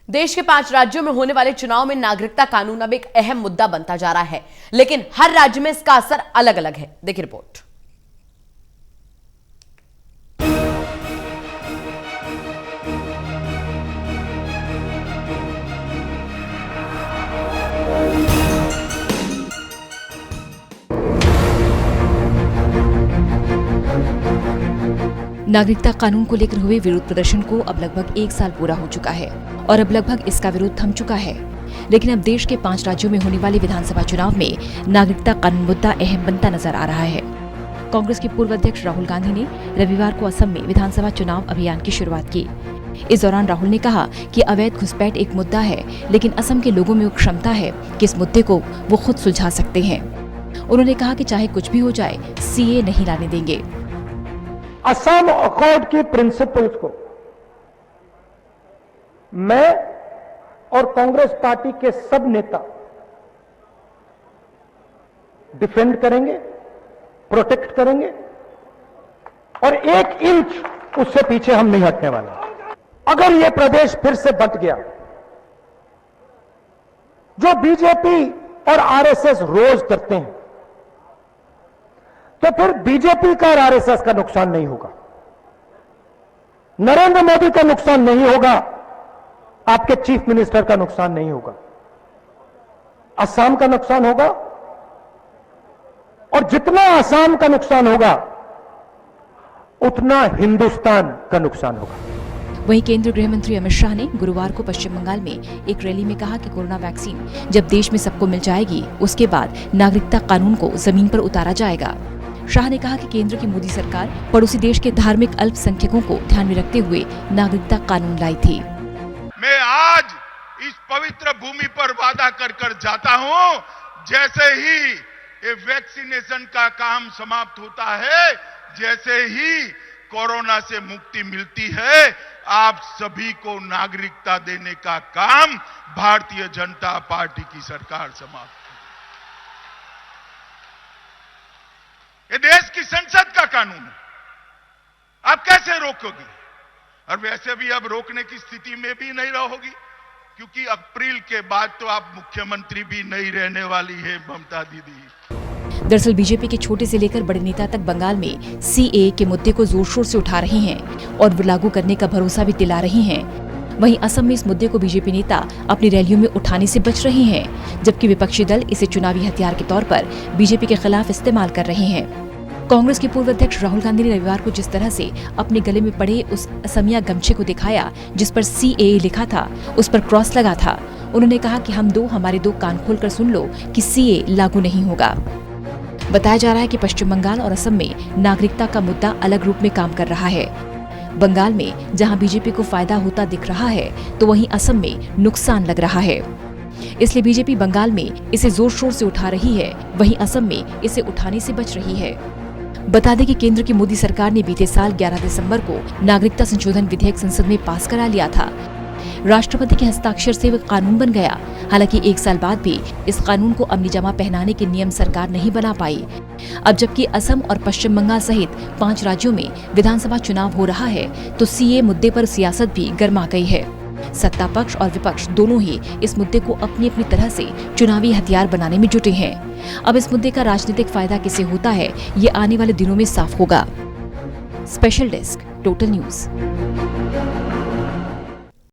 देश के 5 राज्यों में होने वाले चुनाव में नागरिकता कानून अब एक अहम मुद्दा बनता जा रहा है, लेकिन हर राज्य में इसका असर अलग अलग है। देखिए रिपोर्ट। नागरिकता कानून को लेकर हुए विरोध प्रदर्शन को अब लगभग 1 साल पूरा हो चुका है और अब लगभग इसका विरोध थम चुका है। लेकिन अब देश के 5 राज्यों में होने वाले विधानसभा चुनाव में नागरिकता कानून मुद्दा अहम बनता नजर आ रहा है। कांग्रेस के पूर्व अध्यक्ष राहुल गांधी ने रविवार को असम में विधानसभा चुनाव अभियान की शुरुआत की। इस दौरान राहुल ने कहा कि अवैध घुसपैठ एक मुद्दा है, लेकिन असम के लोगों में वो क्षमता है कि इस मुद्दे को वो खुद सुलझा सकते हैं। उन्होंने कहा कि चाहे कुछ भी हो जाए, सीए नहीं लाने देंगे। असम अकॉर्ड की प्रिंसिपल्स को मैं और कांग्रेस पार्टी के सब नेता डिफेंड करेंगे, प्रोटेक्ट करेंगे और 1 इंच उससे पीछे हम नहीं हटने वाले। अगर यह प्रदेश फिर से बंट गया, जो बीजेपी और आरएसएस रोज करते हैं, तो फिर बीजेपी का और आरएसएस का नुकसान नहीं होगा, नरेंद्र मोदी का नुकसान नहीं होगा, आपके चीफ मिनिस्टर का नुकसान नहीं होगा, असम का नुकसान होगा। और जितना असम का नुकसान होगा, उतना हिंदुस्तान का नुकसान होगा। वहीं केंद्रीय गृह मंत्री अमित शाह ने गुरुवार को पश्चिम बंगाल में एक रैली में कहा कि कोरोना वैक्सीन जब देश में सबको मिल जाएगी, उसके बाद नागरिकता कानून को जमीन पर उतारा जाएगा। शाह ने कहा कि केंद्र की मोदी सरकार पड़ोसी देश के धार्मिक अल्पसंख्यकों को ध्यान में रखते हुए नागरिकता कानून लाई थी। मैं आज इस पवित्र भूमि पर वादा कर जाता हूं, जैसे ही ये वैक्सीनेशन का काम समाप्त होता है, जैसे ही कोरोना से मुक्ति मिलती है, आप सभी को नागरिकता देने का काम भारतीय जनता पार्टी की सरकार समाप्त। ये देश की संसद का कानून है, आप कैसे रोकोगी? और वैसे भी अब रोकने की स्थिति में भी नहीं रहोगी, क्योंकि अप्रैल के बाद तो आप मुख्यमंत्री भी नहीं रहने वाली है ममता दीदी। दरअसल बीजेपी के छोटे से लेकर बड़े नेता तक बंगाल में सीए के मुद्दे को जोर शोर से उठा रहे हैं और वो लागू करने का भरोसा भी दिला रहे हैं। वहीं असम में इस मुद्दे को बीजेपी नेता अपनी रैलियों में उठाने से बच रहे हैं, जबकि विपक्षी दल इसे चुनावी हथियार के तौर पर बीजेपी के खिलाफ इस्तेमाल कर रहे हैं। कांग्रेस के पूर्व अध्यक्ष राहुल गांधी ने रविवार को जिस तरह से अपने गले में पड़े उस असमिया गमछे को दिखाया जिस पर सीए लिखा था, उस पर क्रॉस लगा था, उन्होंने कहा कि हमारे दो कान खोलकर सुन लो कि सीए लागू नहीं होगा। बताया जा रहा है कि पश्चिम बंगाल और असम में नागरिकता का मुद्दा अलग रूप में काम कर रहा है। बंगाल में जहां बीजेपी को फायदा होता दिख रहा है, तो वहीं असम में नुकसान लग रहा है। इसलिए बीजेपी बंगाल में इसे जोर शोर से उठा रही है, वहीं असम में इसे उठाने से बच रही है। बता दें कि केंद्र की मोदी सरकार ने बीते साल 11 दिसंबर को नागरिकता संशोधन विधेयक संसद में पास करा लिया था। राष्ट्रपति के हस्ताक्षर से वह कानून बन गया। हालांकि 1 साल बाद भी इस कानून को अमली जमा पहनाने के नियम सरकार नहीं बना पाई। अब जबकि असम और पश्चिम बंगाल सहित 5 राज्यों में विधानसभा चुनाव हो रहा है, तो सीए मुद्दे पर सियासत भी गर्मा गई है। सत्ता पक्ष और विपक्ष दोनों ही इस मुद्दे को अपनी अपनी तरह से चुनावी हथियार बनाने में जुटे हैं। अब इस मुद्दे का राजनीतिक फायदा किसे होता है, ये आने वाले दिनों में साफ होगा। Special desk, total news.